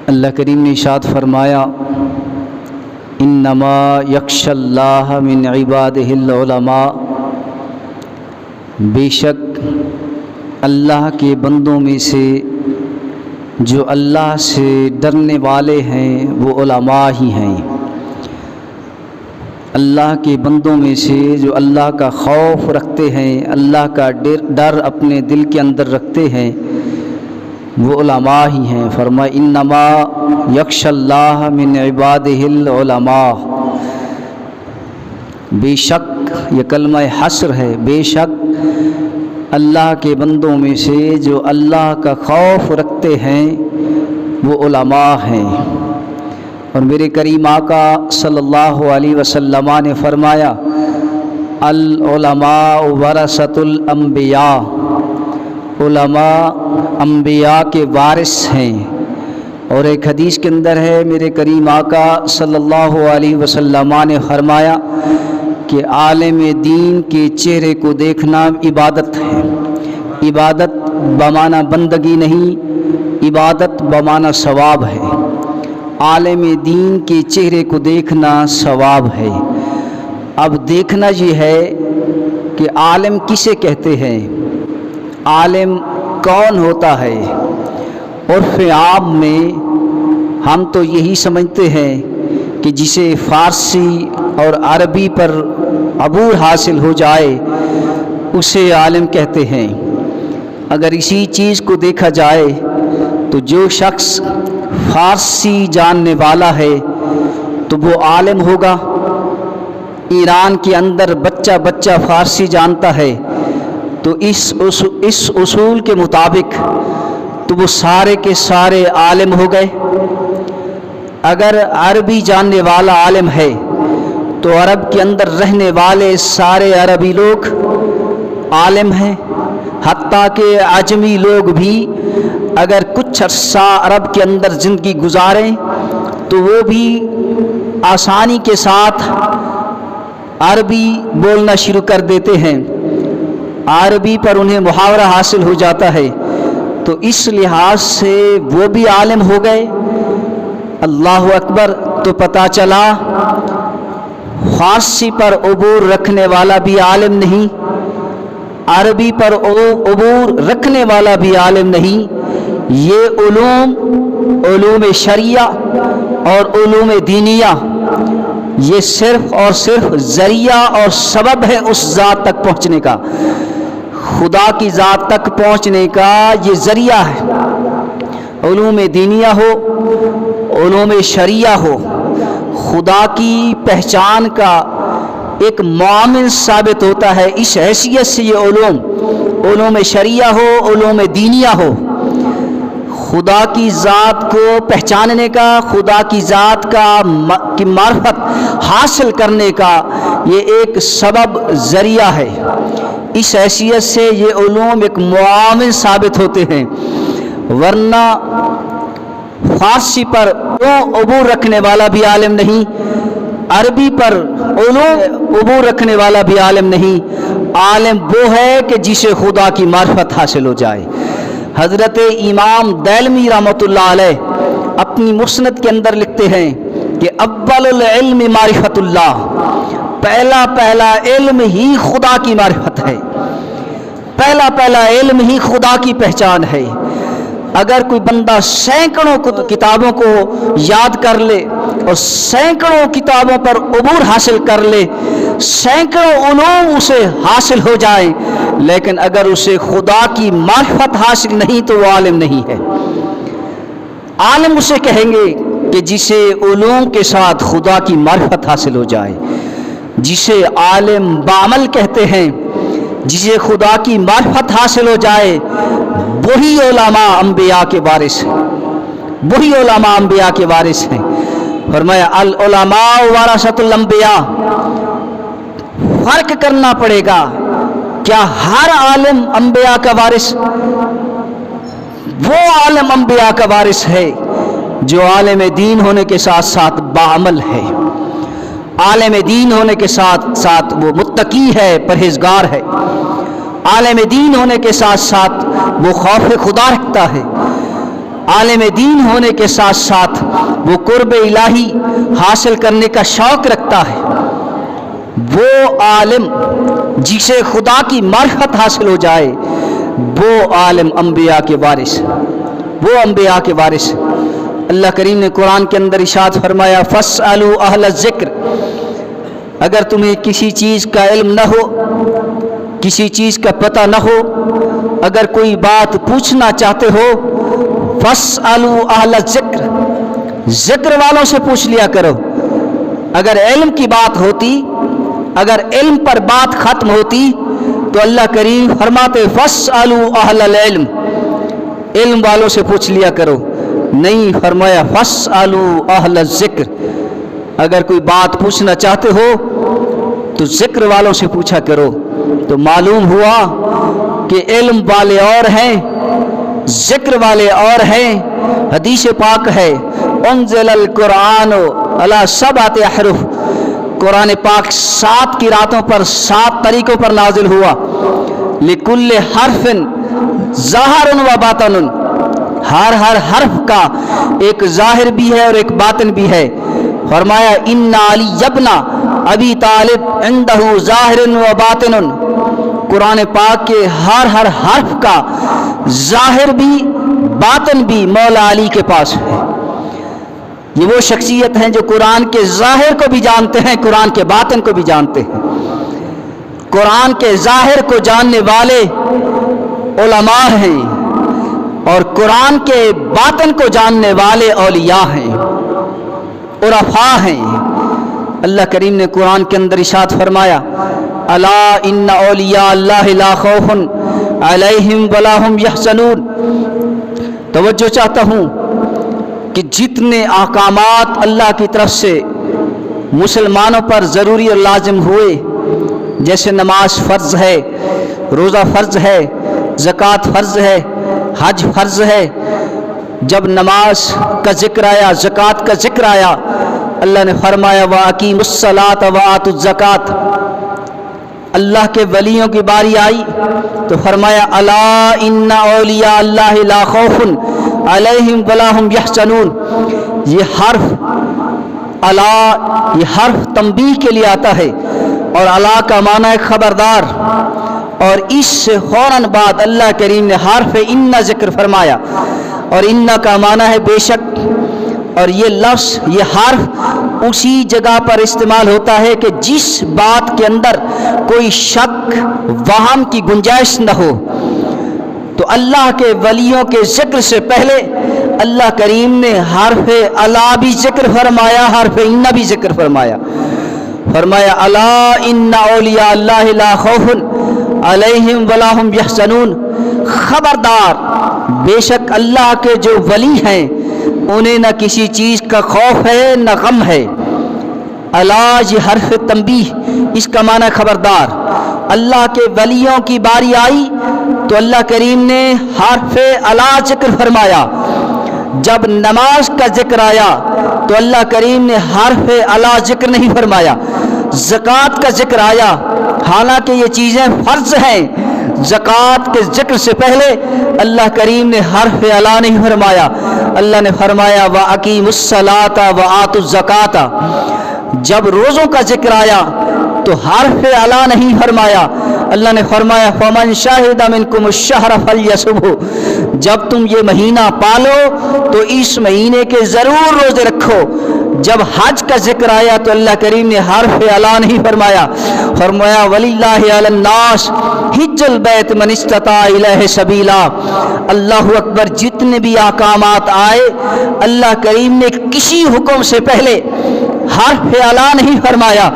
اللہ کریم نے ارشاد فرمایا انما یخشی اللہ من عبادہ العلماء، بے شک اللہ کے بندوں میں سے جو اللہ سے ڈرنے والے ہیں وہ علماء ہی ہیں۔ اللہ کے بندوں میں سے جو اللہ کا خوف رکھتے ہیں، اللہ کا ڈر اپنے دل کے اندر رکھتے ہیں، وہ علماء ہی ہیں۔ فرمایا انما یخشی اللہ من عبادہ العلماء، بے شک یہ کلمہ حصر ہے، بے شک اللہ کے بندوں میں سے جو اللہ کا خوف رکھتے ہیں وہ علماء ہیں۔ اور میرے کریم آقا صلی اللہ علیہ وسلم نے فرمایا العلماء ورثۃ الانبیاء، علماء انبیاء کے وارث ہیں۔ اور ایک حدیث کے اندر ہے میرے کریم آقا صلی اللہ علیہ وسلم نے فرمایا کہ عالم دین کے چہرے کو دیکھنا عبادت ہے۔ عبادت بمعنی بندگی نہیں، عبادت بمعنی ثواب ہے۔ عالم دین کے چہرے کو دیکھنا ثواب ہے۔ اب دیکھنا یہ ہے کہ عالم کسے کہتے ہیں، عالم کون ہوتا ہے۔ عرف عام میں ہم تو یہی سمجھتے ہیں کہ جسے فارسی اور عربی پر عبور حاصل ہو جائے اسے عالم کہتے ہیں۔ اگر اسی چیز کو دیکھا جائے تو جو شخص فارسی جاننے والا ہے تو وہ عالم ہوگا۔ ایران کے اندر بچہ بچہ فارسی جانتا ہے تو اس اصول کے مطابق تو وہ سارے کے سارے عالم ہو گئے۔ اگر عربی جاننے والا عالم ہے تو عرب کے اندر رہنے والے سارے عربی لوگ عالم ہیں، حتیٰ کہ عجمی لوگ بھی اگر کچھ عرصہ عرب کے اندر زندگی گزاریں تو وہ بھی آسانی کے ساتھ عربی بولنا شروع کر دیتے ہیں، عربی پر انہیں محاورہ حاصل ہو جاتا ہے۔ تو اس لحاظ سے وہ بھی عالم ہو گئے۔ اللہ اکبر۔ تو پتہ چلا فارسی پر عبور رکھنے والا بھی عالم نہیں، عربی پر عبور رکھنے والا بھی عالم نہیں۔ یہ علوم شریعہ اور علوم دینیہ یہ صرف اور صرف ذریعہ اور سبب ہے اس ذات تک پہنچنے کا، خدا کی ذات تک پہنچنے کا یہ ذریعہ ہے۔ علوم دینیہ ہو، علوم شریعہ ہو، خدا کی پہچان کا ایک معامل ثابت ہوتا ہے۔ اس حیثیت سے یہ علوم شریعہ ہو، علوم دینیہ ہو، خدا کی ذات کو پہچاننے کا، خدا کی ذات کی معرفت حاصل کرنے کا یہ ایک سبب ذریعہ ہے۔ اس حیثیت سے یہ علوم ایک معامل ثابت ہوتے ہیں، ورنہ فارسی پر عبور رکھنے والا بھی عالم نہیں، عربی پر عبور رکھنے والا بھی عالم نہیں۔ عالم وہ ہے کہ جسے خدا کی معرفت حاصل ہو جائے۔ حضرت امام دیلمی رحمۃ اللہ علیہ اپنی مسند کے اندر لکھتے ہیں کہ اول العلم معرفت اللہ، پہلا علم ہی خدا کی معرفت ہے، پہلا علم ہی خدا کی پہچان ہے۔ اگر کوئی بندہ سینکڑوں کتابوں کو یاد کر لے اور سینکڑوں کتابوں پر عبور حاصل کر لے، سینکڑوں علوم اسے حاصل ہو جائیں، لیکن اگر اسے خدا کی معرفت حاصل نہیں تو وہ عالم نہیں ہے۔ عالم اسے کہیں گے کہ جسے علوم کے ساتھ خدا کی معرفت حاصل ہو جائے، جسے عالم بعمل کہتے ہیں، جسے خدا کی معرفت حاصل ہو جائے، وہی علماء انبیاء کے وارث ہیں، وہی علماء انبیاء کے وارث ہیں۔ فرمایا العلماء ورثۃ الانبیاء۔ فرق کرنا پڑے گا، کیا ہر عالم انبیاء کا وارث؟ وہ عالم انبیاء کا وارث ہے جو عالم دین ہونے کے ساتھ ساتھ باعمل ہے، عالم دین ہونے کے ساتھ ساتھ وہ متقی ہے، پرہیزگار ہے، عالم دین ہونے کے ساتھ ساتھ وہ خوف خدا رکھتا ہے، عالم دین ہونے کے ساتھ ساتھ وہ قرب الہی حاصل کرنے کا شوق رکھتا ہے، وہ عالم جسے خدا کی معرفت حاصل ہو جائے، وہ عالم انبیاء کے وارث، وہ انبیاء کے وارث۔ اللہ کریم نے قرآن کے اندر ارشاد فرمایا فاسألوا اہل الذکر، اگر تمہیں کسی چیز کا علم نہ ہو، کسی چیز کا پتہ نہ ہو، اگر کوئی بات پوچھنا چاہتے ہو، فاسألوا اہل الذکر، ذکر والوں سے پوچھ لیا کرو۔ اگر علم کی بات ہوتی، اگر علم پر بات ختم ہوتی تو اللہ کریم فرماتے فاسألوا اہل العلم، علم والوں سے پوچھ لیا کرو، نہیں فرمایا فاسألوا اہل الذکر، اگر کوئی بات پوچھنا چاہتے ہو تو ذکر والوں سے پوچھا کرو۔ تو معلوم ہوا کہ علم والے اور ہیں، ذکر والے اور ہیں۔ حدیث پاک ہے انزل القرآن علی سبعۃ احرف، قرآن پاک 7 قراتوں پر 7 طریقوں پر نازل ہوا۔ لکل حرف ظاہر و باطن، ہر حرف کا ایک ظاہر بھی ہے اور ایک باطن بھی ہے۔ فرمایا ان علی ابن ابی طالب عنده ظاہر و باطن، قرآن پاک کے ہر حرف کا ظاہر بھی باطن بھی مولا علی کے پاس ہے۔ یہ وہ شخصیت ہیں جو قرآن کے ظاہر کو بھی جانتے ہیں، قرآن کے باطن کو بھی جانتے ہیں۔ قرآن کے ظاہر کو جاننے والے علماء ہیں اور قرآن کے باطن کو جاننے والے اولیاء ہیں، عرفاء ہیں۔ اللہ کریم نے قرآن کے اندر ارشاد فرمایا الا ان اولیاء اللہ لا خوف علیہم ولا هم یحزنون۔ توجہ چاہتا ہوں کہ جتنے احکامات اللہ کی طرف سے مسلمانوں پر ضروری اور لازم ہوئے، جیسے نماز فرض ہے، روزہ فرض ہے، زکوٰۃ فرض ہے، حج فرض ہے، جب نماز کا ذکر آیا، زکوٰۃ کا ذکر آیا، اللہ نے فرمایا وَأَقِیمُوا الصَّلَاةَ وَآتُوا الزَّکَاةَ۔ اللہ کے ولیوں کی باری آئی تو فرمایا الا ان اولیاء اللہ لا خوف علیہم ولا هم یحزنون۔ یہ حرف الا، یہ حرف تنبیہ کے لیے آتا ہے، اور الا کا معنی ہے خبردار، اور اس سے فوراً بعد اللہ کریم نے حرف ان ذکر فرمایا، اور ان کا معنی ہے بے شک، اور یہ لفظ، یہ حرف اسی جگہ پر استعمال ہوتا ہے کہ جس بات کے اندر کوئی شک وہم کی گنجائش نہ ہو۔ تو اللہ کے ولیوں کے ذکر سے پہلے اللہ کریم نے حرف الا بھی ذکر فرمایا، حرف ان بھی ذکر فرمایا۔ فرمایا الا ان اولیاء اللہ لا خوف علیہم ولا هم یحزنون، خبردار، بے شک اللہ کے جو ولی ہیں انہیں نہ کسی چیز کا خوف ہے نہ غم ہے۔ الا یہ حرف تنبیہ، اس کا معنی خبردار۔ اللہ کے ولیوں کی باری آئی تو اللہ کریم نے حرف الا ذکر فرمایا۔ جب نماز کا ذکر آیا تو اللہ کریم نے حرف الا ذکر نہیں فرمایا۔ زکوٰۃ کا ذکر آیا، حالانکہ یہ چیزیں فرض ہیں، زکوٰۃ کے ذکر سے پہلے اللہ کریم نے حرف الا نہیں فرمایا۔ اللہ نے فرمایا وَأَقِیمُوا الصَّلَاةَ وَآتُوا الزَّکَاةَ۔ جب روزوں کا ذکر آیا تو حرف الا نہیں فرمایا، اللہ نے فرمایا فَمَنْ شَهِدَ مِنْكُمُ الشَّهْرَ فَلْيَصُمْهُ۔ جب تم یہ مہینہ پالو تو اس مہینے کے ضرور روزے رکھو۔ جب حج کا ذکر آیا تو اللہ کریم نے حرف الا نہیں فرمایا، فرمایا وَلِلَّهِ عَلَى النَّاسِ حِجُّ الْبَيْتِ مَنِ اسْتَطَاعَ إِلَيْهِ سَبِيلًا۔ اللہ اکبر، جتنے بھی احکامات آئے اللہ کریم نے کسی حکم سے پہلے حرف الا نہیں فرمایا،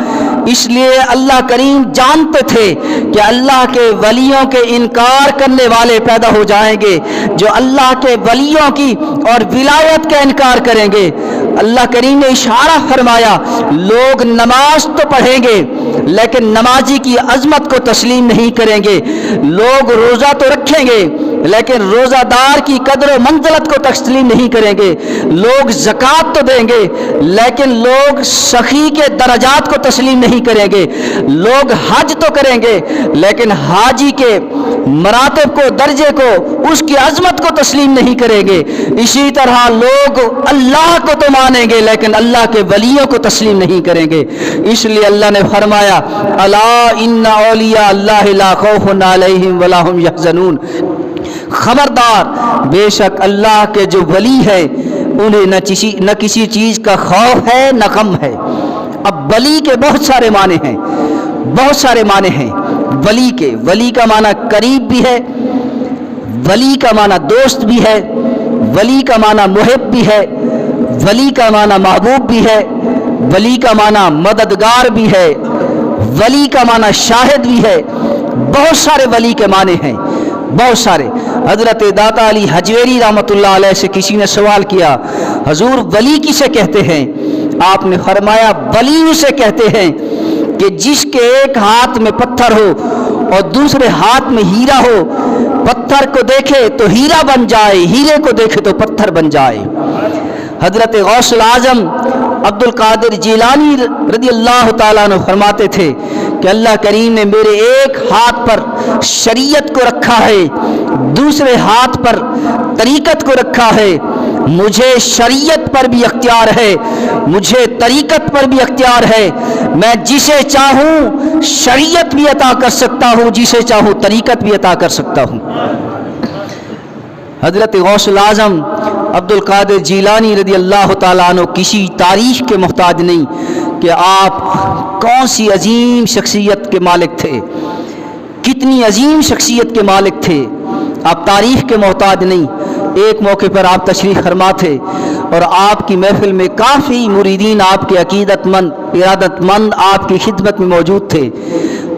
اس لیے اللہ کریم جانتے تھے کہ اللہ کے ولیوں کے انکار کرنے والے پیدا ہو جائیں گے جو اللہ کے ولیوں کی اور ولایت کا انکار کریں گے۔ اللہ کریم نے اشارہ فرمایا لوگ نماز تو پڑھیں گے لیکن نمازی کی عظمت کو تسلیم نہیں کریں گے، لوگ روزہ تو رکھیں گے لیکن روزہ دار کی قدر و منزلت کو تسلیم نہیں کریں گے. لوگ زکوٰۃ تو دیں گے لیکن لوگ سخی کے درجات کو تسلیم نہیں کریں گے. لوگ حج تو کریں گے لیکن حاجی کے مراتب کو، درجے کو، اس کی عظمت کو تسلیم نہیں کریں گے. اسی طرح لوگ اللہ کو تو مانیں گے لیکن اللہ کے ولیوں کو تسلیم نہیں کریں گے. اس لیے اللہ نے فرمایا الا ان اولیاء اللہ لا خوف علیہم ولا هم يحزنون، خبردار بے شک اللہ کے جو ولی ہے انہیں نہ کسی چیز کا خوف ہے نہ غم ہے. اب ولی کے بہت سارے معنی ہیں، بہت سارے معنی ہیں ولی کے. ولی کا معنی قریب بھی ہے، ولی کا معنی دوست بھی ہے، ولی کا معنی محب بھی ہے، ولی کا معنی محبوب بھی ہے، ولی کا معنی مددگار بھی ہے، ولی کا معنی شاہد بھی ہے. بہت سارے ولی کے معنی ہیں، بہت سارے. حضرت داتا علی حجویری رحمۃ اللہ علیہ سے کسی نے سوال کیا حضور ولی کسے کہتے ہیں؟ آپ نے فرمایا ولی اسے کہتے ہیں کہ جس کے ایک ہاتھ میں پتھر ہو اور دوسرے ہاتھ میں ہیرا ہو، پتھر کو دیکھے تو ہیرا بن جائے، ہیرے کو دیکھے تو پتھر بن جائے. حضرت غوث العظم عبد القادر جیلانی رضی اللہ تعالیٰ عنہ فرماتے تھے کہ اللہ کریم نے میرے ایک ہاتھ پر شریعت کو رکھا ہے، دوسرے ہاتھ پر طریقت کو رکھا ہے. مجھے شریعت پر بھی اختیار ہے، مجھے طریقت پر بھی اختیار ہے. میں جسے چاہوں شریعت بھی عطا کر سکتا ہوں، جسے چاہوں طریقت بھی عطا کر سکتا ہوں. حضرت غوث العظم عبد القادر جیلانی رضی اللہ تعالیٰ عنہ کسی تعریف کے محتاج نہیں کہ آپ کون سی عظیم شخصیت کے مالک تھے، کتنی عظیم شخصیت کے مالک تھے. آپ تعریف کے محتاج نہیں. ایک موقع پر آپ تشریف فرما تھے اور آپ کی محفل میں کافی مریدین آپ کے عقیدت مند، ارادت مند آپ کی خدمت میں موجود تھے،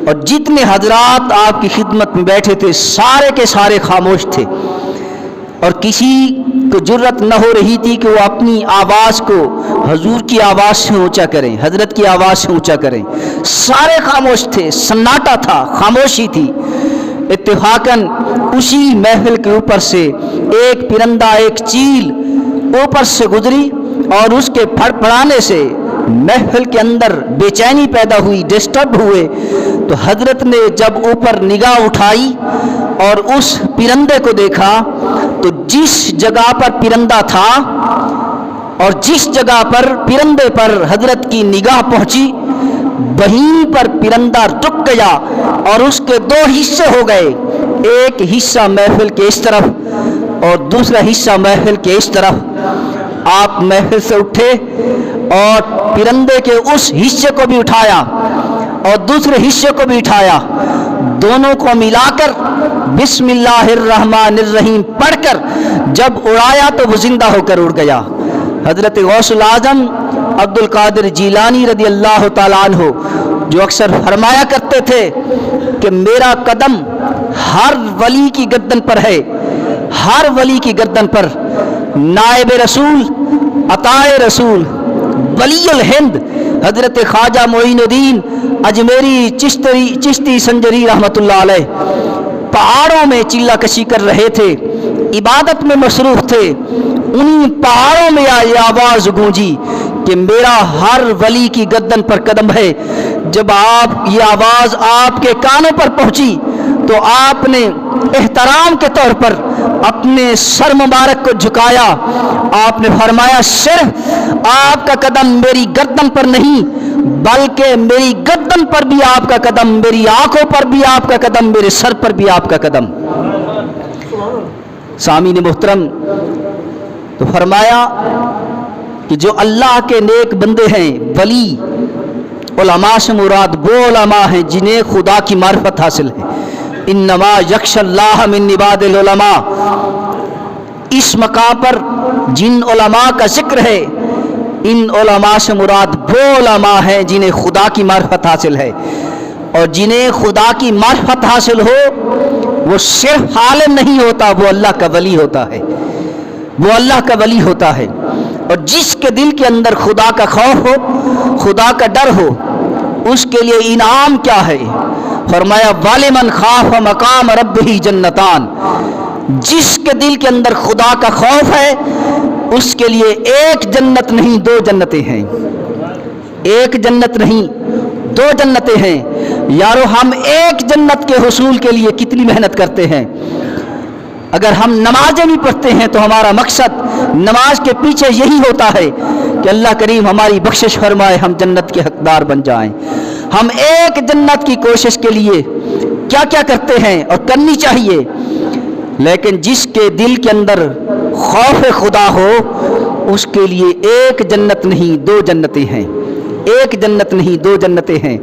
اور جتنے حضرات آپ کی خدمت میں بیٹھے تھے سارے کے سارے خاموش تھے، اور کسی کو جرت نہ ہو رہی تھی کہ وہ اپنی آواز کو حضور کی آواز سے اونچا کریں، حضرت کی آواز سے اونچا کریں. سارے خاموش تھے، سناٹا تھا، خاموشی تھی. اتفاقاً اسی محفل کے اوپر سے ایک پرندہ، ایک چیل اوپر سے گزری اور اس کے پھڑ پڑانے سے محفل کے اندر بے چینی پیدا ہوئی، ڈسٹرب ہوئے. تو حضرت نے جب اوپر نگاہ اٹھائی اور اس پرندے کو دیکھا تو جس جگہ پر پرندہ تھا اور جس جگہ پر پرندے پر حضرت کی نگاہ پہنچی وہیں پر پرندہ رک گیا اور اس کے دو حصے ہو گئے. ایک حصہ محفل کے اس طرف اور دوسرا حصہ محفل کے اس طرف. آپ محفل سے اٹھے اور پرندے کے اس حصے کو بھی اٹھایا اور دوسرے حصے کو بھی اٹھایا، دونوں کو ملا کر بسم اللہ الرحمن الرحیم پڑھ کر جب اڑایا تو وہ زندہ ہو کر اڑ گیا. حضرت غوث العظم عبد القادر جیلانی رضی اللہ تعالیٰ عنہ جو اکثر فرمایا کرتے تھے کہ میرا قدم ہر ولی کی گردن پر ہے، ہر ولی کی گردن پر. نائب رسول، عطائے رسول، ولی الہند حضرت خواجہ معین الدین اجمیری چشتی سنجری رحمۃ اللہ علیہ پہاڑوں میں چلہ کشی کر رہے تھے، عبادت میں مصروف تھے. انہی پہاڑوں میں یہ آواز گونجی کہ میرا ہر ولی کی گردن پر قدم ہے. جب یہ آواز آپ کے کانوں پر پہنچی تو آپ نے احترام کے طور پر اپنے سر مبارک کو جھکایا. آپ نے فرمایا صرف آپ کا قدم میری گردن پر نہیں بلکہ میری گردن پر بھی آپ کا قدم، میری آنکھوں پر بھی آپ کا قدم، میرے سر پر بھی آپ کا قدم. سامعین محترم، تو فرمایا کہ جو اللہ کے نیک بندے ہیں، ولی علماء سے مراد وہ علماء ہیں جنہیں خدا کی معرفت حاصل ہے. انما یخشی اللہ من عباد العلماء. اس مقام پر جن علماء کا ذکر ہے ان علماء سے مراد وہ علماء ہیں جنہیں خدا کی معرفت حاصل ہے، اور جنہیں خدا کی معرفت حاصل ہو وہ صرف عالم نہیں ہوتا، وہ اللہ کا ولی ہوتا ہے، وہ اللہ کا ولی ہوتا ہے. اور جس کے دل کے اندر خدا کا خوف ہو، خدا کا ڈر ہو، اس کے لیے انعام کیا ہے. فرمایا وَلِمَنْ خَافَ مَقَامَ رَبِّهِ جَنَّتَانِ. جس کے دل کے اندر خدا کا خوف ہے اس کے لیے ایک جنت نہیں 2 جنتیں ہیں. ایک جنت نہیں 2 جنتیں ہیں. یارو ہم ایک جنت کے حصول کے لیے کتنی محنت کرتے ہیں. اگر ہم نمازیں بھی پڑھتے ہیں تو ہمارا مقصد نماز کے پیچھے یہی ہوتا ہے کہ اللہ کریم ہماری بخشش فرمائے، ہم جنت کے حقدار بن جائیں. ہم ایک جنت کی کوشش کے لیے کیا کیا کرتے ہیں اور کرنی چاہیے. لیکن جس کے دل کے اندر خوف خدا ہو اس کے لیے ایک جنت نہیں 2 جنتیں ہیں. ایک جنت نہیں 2 جنتیں ہیں.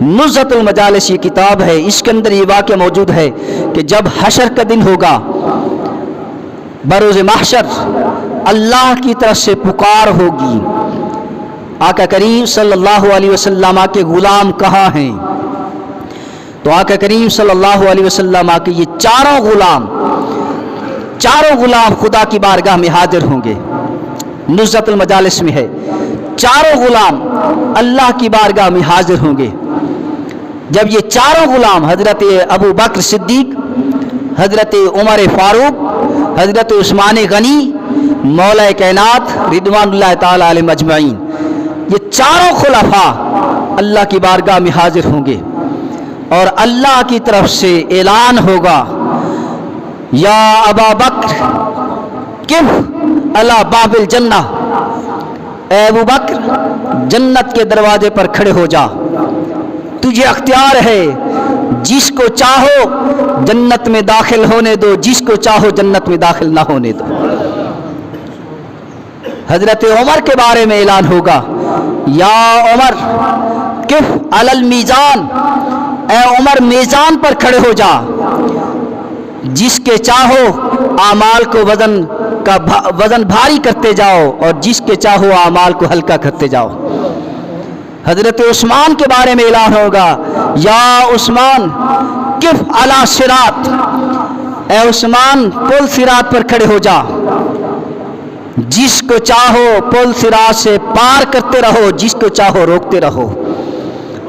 نزہۃ المجالس یہ کتاب ہے، اس کے اندر یہ واقعہ موجود ہے کہ جب حشر کا دن ہوگا، بروز محشر اللہ کی طرف سے پکار ہوگی، آقا کریم صلی اللہ علیہ وسلم کے غلام کہاں ہیں؟ تو آقا کریم صلی اللہ علیہ وسلم کے یہ چاروں غلام خدا کی بارگاہ میں حاضر ہوں گے. نزہۃ المجالس میں ہے، چاروں غلام اللہ کی بارگاہ میں حاضر ہوں گے. جب یہ چاروں غلام حضرت ابو بکر صدیق، حضرت عمر فاروق، حضرت عثمان غنی، مولا کائنات رضوان اللہ تعالی علیہم اجمعین، یہ چاروں خلفاء اللہ کی بارگاہ میں حاضر ہوں گے اور اللہ کی طرف سے اعلان ہوگا، یا ابا بکر کف علی باب الجنہ، اے ابو بکر جنت کے دروازے پر کھڑے ہو جا، تجھے اختیار ہے، جس کو چاہو جنت میں داخل ہونے دو، جس کو چاہو جنت میں داخل نہ ہونے دو. حضرت عمر کے بارے میں اعلان ہوگا، یا عمر کف علی المیزان، اے عمر میزان پر کھڑے ہو جا، جس کے چاہو اعمال کو وزن بھاری کرتے جاؤ اور جس کے چاہو اعمال کو ہلکا کرتے جاؤ. حضرت عثمان کے بارے میں اعلان ہوگا، یا عثمان کف علی صراط، اے عثمان پل صراط پر کھڑے ہو جا، جس کو چاہو پل صراط سے پار کرتے رہو، جس کو چاہو روکتے رہو.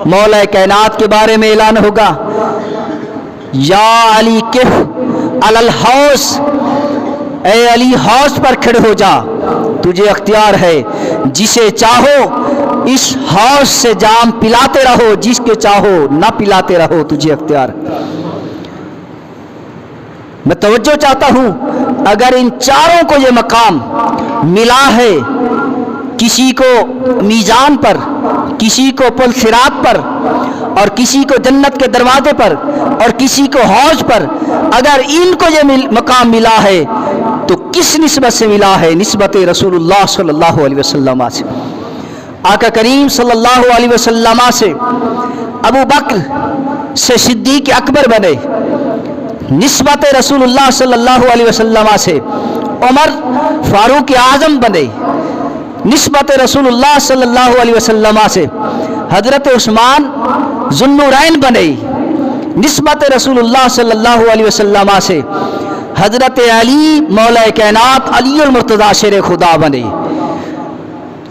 مولا کائنات کے بارے میں اعلان ہوگا، یا علی کف علی الحوض، اے علی حوض پر کھڑے ہو جا، تجھے اختیار ہے، جسے چاہو اس حوض سے جام پلاتے رہو، جس کے چاہو نہ پلاتے رہو، تجھے اختیار. میں توجہ چاہتا ہوں، اگر ان چاروں کو یہ مقام ملا ہے، کسی کو میزان پر، کسی کو پل صراط پر، اور کسی کو جنت کے دروازے پر، اور کسی کو حوض پر، اگر ان کو یہ مقام ملا ہے تو کس نسبت سے ملا ہے؟ نسبت رسول اللہ صلی اللہ علیہ وسلم سے. آقا کریم صلی اللہ علیہ وسلم سے ابو بکر سے صدیق اکبر بنے، نسبت رسول اللہ صلی اللہ علیہ وسلم سے عمر فاروق اعظم بنے، نسبت رسول اللہ صلی اللہ علیہ وسلم سے حضرت عثمان ذو النورین بنے، نسبت رسول اللہ صلی اللہ علیہ وسلم سے حضرت علی مولا کائنات علی المرتضیٰ شیر خدا بنے.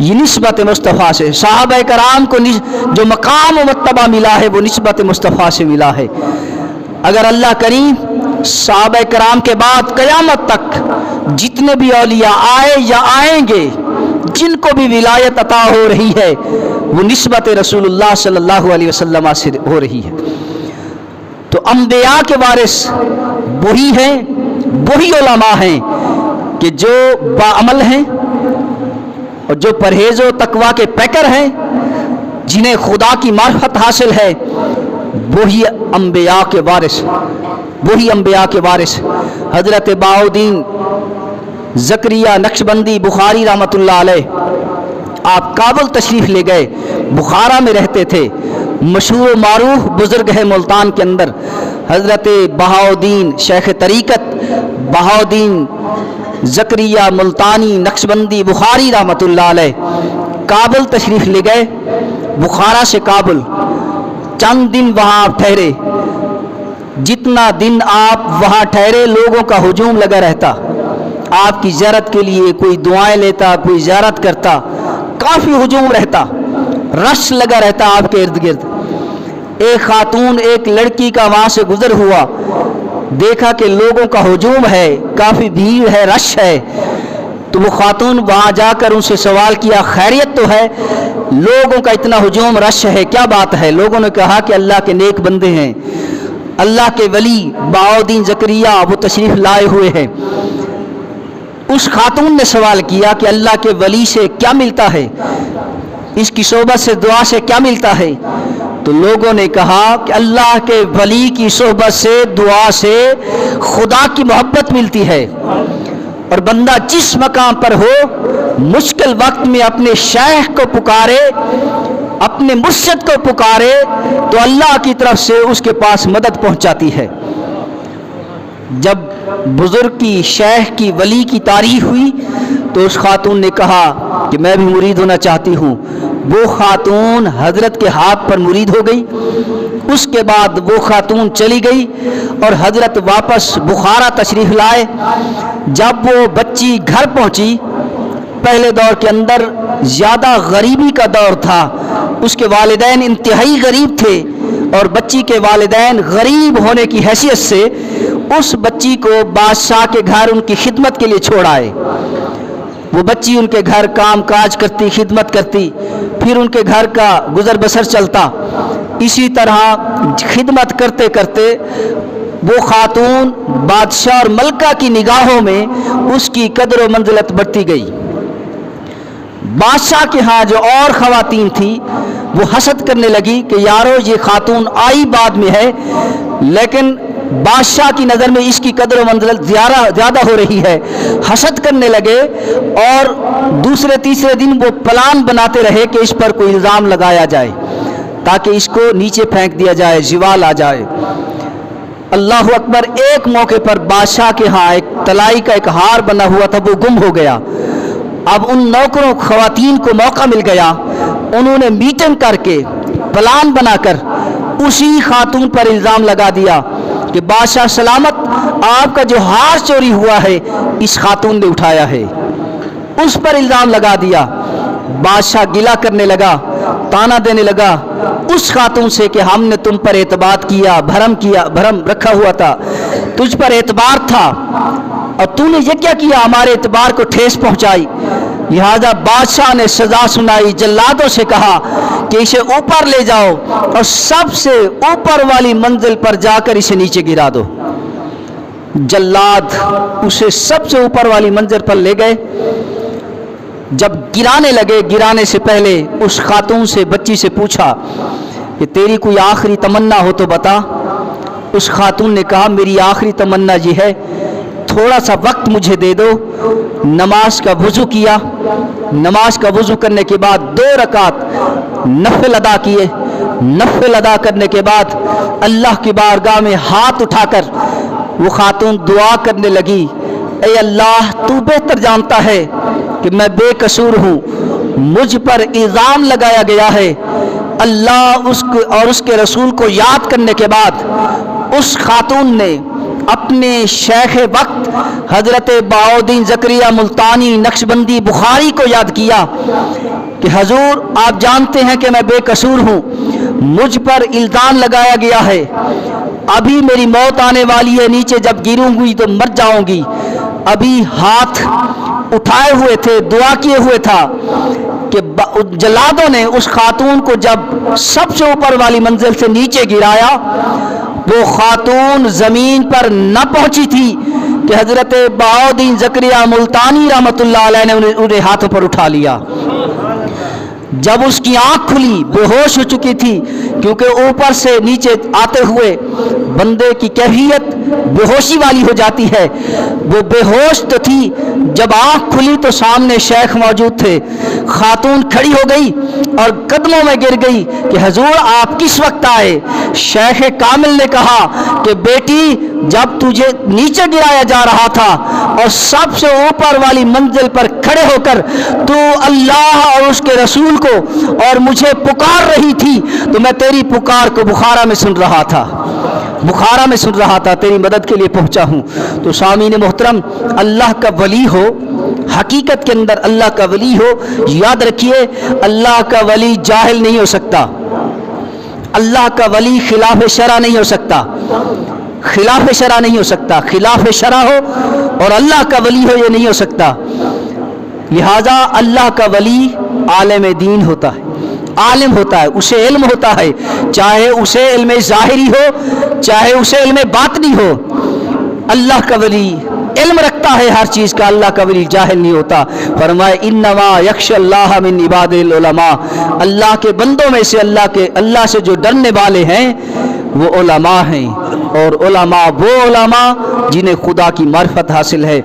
یہ نسبت مصطفیٰ سے صحابہ کرام کو جو مقام و مرتبہ ملا ہے وہ نسبت مصطفیٰ سے ملا ہے. اگر اللہ کریم صحابہ کرام کے بعد قیامت تک جتنے بھی اولیاء آئے یا آئیں گے، جن کو بھی ولایت عطا ہو رہی ہے، وہ نسبت رسول اللہ صلی اللہ علیہ وسلم سے ہو رہی ہے. تو انبیاء کے وارث وہی ہیں، وہی علماء ہیں کہ جو باعمل ہیں اور جو پرہیز و تقوی کے پیکر ہیں، جنہیں خدا کی معرفت حاصل ہے، وہی انبیاء کے وارث، وہی انبیاء کے وارث. حضرت بہاؤالدین زکریا نقشبندی بخاری رحمۃ اللہ علیہ، آپ کابل تشریف لے گئے، بخارا میں رہتے تھے، مشہور و معروف بزرگ ہے ملتان کے اندر. حضرت بہاؤالدین شیخ طریقت بہاؤالدین زکریا ملتانی نقشبندی بخاری رحمۃ اللہ علیہ کابل تشریف لے گئے. بخارا سے کابل چند دن وہاں آپ ٹھہرے. جتنا دن آپ وہاں ٹھہرے لوگوں کا ہجوم لگا رہتا، آپ کی زیارت کے لیے کوئی دعائیں لیتا، کوئی زیارت کرتا، کافی ہجوم رہتا، رش لگا رہتا آپ کے ارد گرد. ایک خاتون، ایک لڑکی کا وہاں سے گزر ہوا، دیکھا کہ لوگوں کا ہجوم ہے، کافی بھیڑ ہے، رش ہے، تو وہ خاتون وہاں جا کر ان سے سوال کیا خیریت تو ہے؟ لوگوں کا اتنا ہجوم رش ہے، کیا بات ہے؟ لوگوں نے کہا کہ اللہ کے نیک بندے ہیں، اللہ کے ولی بہاؤالدین زکریا وہ تشریف لائے ہوئے ہیں۔ اس خاتون نے سوال کیا کہ اللہ کے ولی سے کیا ملتا ہے، اس کی صحبت سے، دعا سے کیا ملتا ہے؟ تو لوگوں نے کہا کہ اللہ کے ولی کی صحبت سے، دعا سے خدا کی محبت ملتی ہے، اور بندہ جس مقام پر ہو مشکل وقت میں اپنے شیخ کو پکارے، اپنے مرشد کو پکارے تو اللہ کی طرف سے اس کے پاس مدد پہنچاتی ہے۔ جب بزرگ کی، شیخ کی، ولی کی تعریف ہوئی تو اس خاتون نے کہا کہ میں بھی مرید ہونا چاہتی ہوں۔ وہ خاتون حضرت کے ہاتھ پر مرید ہو گئی۔ اس کے بعد وہ خاتون چلی گئی اور حضرت واپس بخارا تشریف لائے۔ جب وہ بچی گھر پہنچی، پہلے دور کے اندر زیادہ غریبی کا دور تھا، اس کے والدین انتہائی غریب تھے، اور بچی کے والدین غریب ہونے کی حیثیت سے اس بچی کو بادشاہ کے گھر ان کی خدمت کے لیے چھوڑ آئے۔ وہ بچی ان کے گھر کام کاج کرتی، خدمت کرتی، پھر ان کے گھر کا گزر بسر چلتا۔ اسی طرح خدمت کرتے کرتے وہ خاتون بادشاہ اور ملکہ کی نگاہوں میں اس کی قدر و منزلت بڑھتی گئی۔ بادشاہ کے ہاں جو اور خواتین تھیں وہ حسد کرنے لگی کہ یارو یہ خاتون آئی بعد میں ہے، لیکن بادشاہ کی نظر میں اس کی قدر و منزلت زیادہ ہو رہی ہے۔ حسد کرنے لگے اور دوسرے تیسرے دن وہ پلان بناتے رہے کہ اس پر کوئی الزام لگایا جائے تاکہ اس کو نیچے پھینک دیا جائے، زوال آ جائے۔ اللہ اکبر! ایک موقع پر بادشاہ کے ہاں ایک طلائی کا ایک ہار بنا ہوا تھا، وہ گم ہو گیا۔ اب ان نوکروں خواتین کو موقع مل گیا، انہوں نے میٹنگ کر کے، پلان بنا کر اسی خاتون پر الزام لگا دیا کہ بادشاہ سلامت، آپ کا جو ہار چوری ہوا ہے اس خاتون نے اٹھایا ہے۔ اس پر الزام لگا دیا۔ بادشاہ گلہ کرنے لگا، تانا دینے لگا اس خاتون سے کہ ہم نے تم پر اعتبار کیا، بھرم رکھا ہوا تھا، تجھ پر اعتبار تھا، اور تو نے یہ کیا کیا، ہمارے اعتبار کو ٹھیس پہنچائی۔ لہذا بادشاہ نے سزا سنائی، جلادوں سے کہا کہ اسے اوپر لے جاؤ اور سب سے اوپر والی منزل پر جا کر اسے نیچے گرا دو۔ جلاد اسے سب سے اوپر والی منزل پر لے گئے۔ جب گرانے لگے، گرانے سے پہلے اس خاتون سے، بچی سے پوچھا کہ تیری کوئی آخری تمنا ہو تو بتا۔ اس خاتون نے کہا میری آخری تمنا یہ ہے تھوڑا سا وقت مجھے دے دو۔ نماز کا وضو کیا، نماز کا وضو کرنے کے بعد 2 رکعت نفل ادا کیے۔ نفل ادا کرنے کے بعد اللہ کی بارگاہ میں ہاتھ اٹھا کر وہ خاتون دعا کرنے لگی، اے اللہ تو بہتر جانتا ہے کہ میں بے قصور ہوں، مجھ پر الزام لگایا گیا ہے۔ اللہ اور اس کے رسول کو یاد کرنے کے بعد اس خاتون نے اپنے شیخ وقت حضرت بہاؤالدین زکریا ملتانی نقشبندی بخاری کو یاد کیا کہ حضور آپ جانتے ہیں کہ میں بے قصور ہوں، مجھ پر الزام لگایا گیا ہے، ابھی میری موت آنے والی ہے، نیچے جب گروں گی تو مر جاؤں گی۔ ابھی ہاتھ اٹھائے ہوئے تھے، دعا کیے ہوئے تھا کہ جلادوں نے اس خاتون کو جب سب سے اوپر والی منزل سے نیچے گرایا، وہ خاتون زمین پر نہ پہنچی تھی کہ حضرت بہاؤالدین زکریا ملتانی رحمۃ اللہ علیہ نے انہیں ہاتھوں پر اٹھا لیا۔ جب اس کی آنکھ کھلی بے ہوش ہو چکی تھی، کیونکہ اوپر سے نیچے آتے ہوئے بندے کی کیفیت بے ہوشی والی ہو جاتی ہے، وہ بے ہوش تو تھی۔ جب آنکھ کھلی تو سامنے شیخ موجود تھے۔ خاتون کھڑی ہو گئی اور قدموں میں گر گئی کہ حضور آپ کس وقت آئے؟ شیخ کامل نے کہا کہ بیٹی جب تجھے نیچے گرایا جا رہا تھا اور سب سے اوپر والی منزل پر کھڑے ہو کر تو اللہ اور اس کے رسول کو اور مجھے پکار رہی تھی، تو میں تیری پکار کو بخارا میں سن رہا تھا، بخارا میں سن رہا تھا، تیری مدد کے لیے پہنچا ہوں۔ تو سامعین محترم، اللہ کا ولی ہو، حقیقت کے اندر اللہ کا ولی ہو، یاد رکھیے اللہ کا ولی جاہل نہیں ہو سکتا، اللہ کا ولی خلاف شرع نہیں ہو سکتا۔ خلاف شرع نہیں ہو سکتا، خلاف شرع ہو اور اللہ کا ولی ہو یہ نہیں ہو سکتا۔ لہذا اللہ کا ولی عالم دین ہوتا ہے، عالم ہوتا ہے، اسے علم ہوتا ہے، چاہے اسے علم ظاہری ہو چاہے اسے علم باطنی ہو۔ اللہ کا ولی علم رکھتا ہے ہر چیز کا، اللہ کا ولی جاہل نہیں ہوتا۔ فرمائے انما یخشی اللہ من عباد العلماء، اللہ کے بندوں میں سے اللہ سے جو ڈرنے والے ہیں وہ علماء ہیں، اور علماء وہ علماء جنہیں خدا کی معرفت حاصل ہے۔